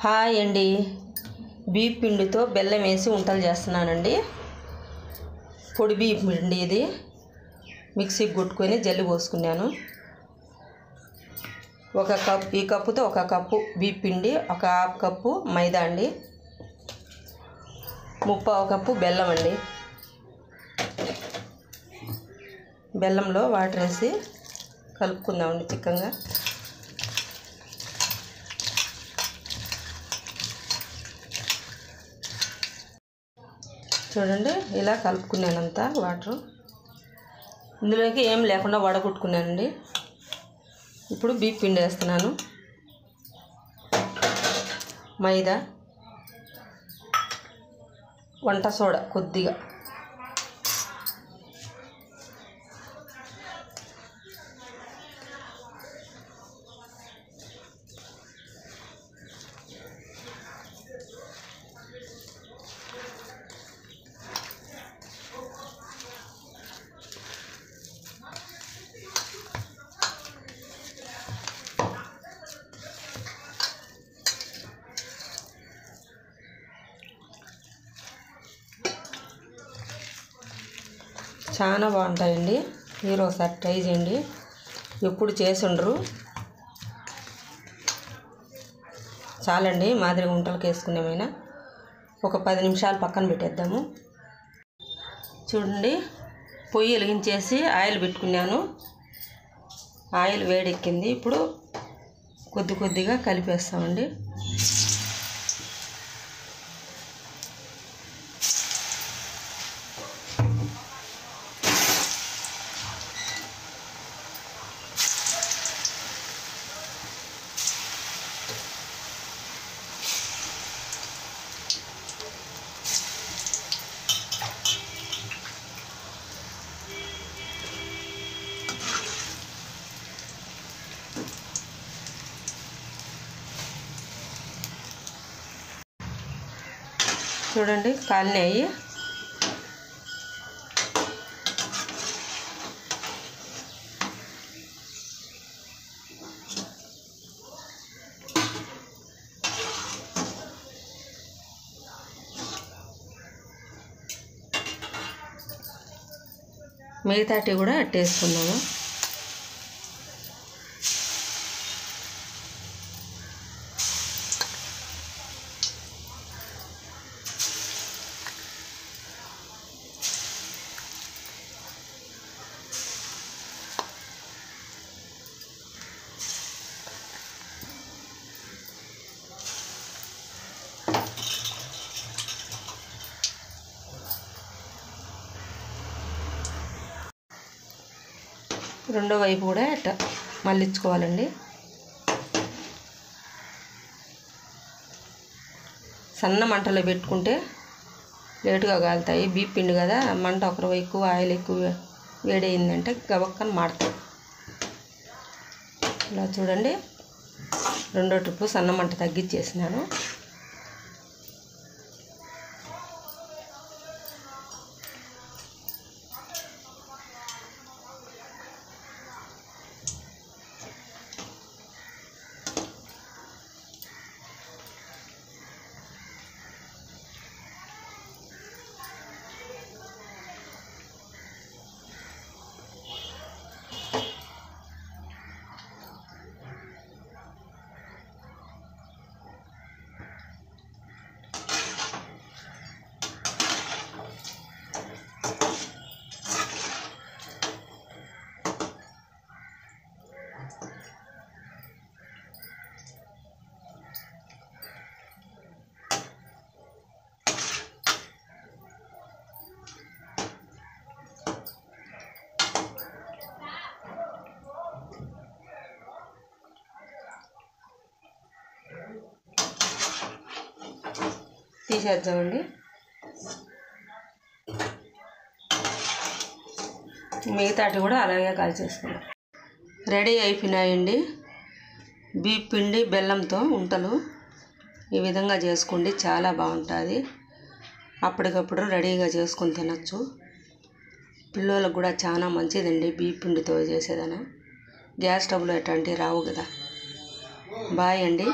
Hi అండి. బియ్యం పిండితో బెల్లం వేసి ఉంటలు చేస్తున్నానండి. పొడి బియ్యం పిండి ఇది మిక్సీకి కొట్టుకొని జల్లి పోసుకున్నాను. ఈ కప్పుతో ఒక కప్పు బియ్యం పిండి, ఒక హాఫ్ కప్పు మైదా అండి, 1/2 కప్పు బెల్లం అండి. బెల్లంలో వాటర్ వేసి కలుపుకుందామండి చిక్కగా. చూడండి, ఇలా కలుపుకున్నానంతా వాటర్. ఇందులోకి ఏం లేకుండా వడగొట్టుకున్నానండి. ఇప్పుడు బియ్యం పిండి వేస్తున్నాను, మైదా, వంట సోడా కొద్దిగా, చాలా బాగుంటాయండి. మీరు ఒకసారి ట్రై చేయండి, ఎప్పుడు చేసి ఉండరు. చాలండి మాదిరి ఉంటలకు వేసుకునేమైనా. ఒక 10 నిమిషాలు పక్కన పెట్టేద్దాము. చూడండి, పొయ్యి వెలిగించేసి ఆయిల్ పెట్టుకున్నాను. ఆయిల్ వేడెక్కింది. ఇప్పుడు కొద్దిగా కలిపేస్తామండి. చూడండి, కాలినాయి. మిగతాటి కూడా అట్టేసుకున్నాము. రెండో వైపు కూడా అట్ట మళ్ళించుకోవాలండి. సన్న మంటలో పెట్టుకుంటే లేటుగా కాలుతాయి. బియ్యం పిండి కదా, మంట ఒకరు ఎక్కువ ఆయిల్ ఎక్కువ వేడయిందంటే గబక్కన మాడతాయి. ఇలా చూడండి, రెండో ట్రిప్పు సన్న మంట తగ్గించేసినాను. తీసేద్దామండి. మిగతాటి కూడా అలాగే కాల్చేసుకుందాం. రెడీ అయిపోయినాయండి బియ్యం పిండి బెల్లంతో ఉంటలు. ఈ విధంగా చేసుకోండి, చాలా బాగుంటుంది. అప్పటికప్పుడు రెడీగా చేసుకొని తినచ్చు. పిల్లలకు కూడా చాలా మంచిదండి బియ్యం పిండితో చేసేదన. గ్యాస్ ట్రబుల్ అట్లాంటివి రావు కదా. బాయ్ అండి.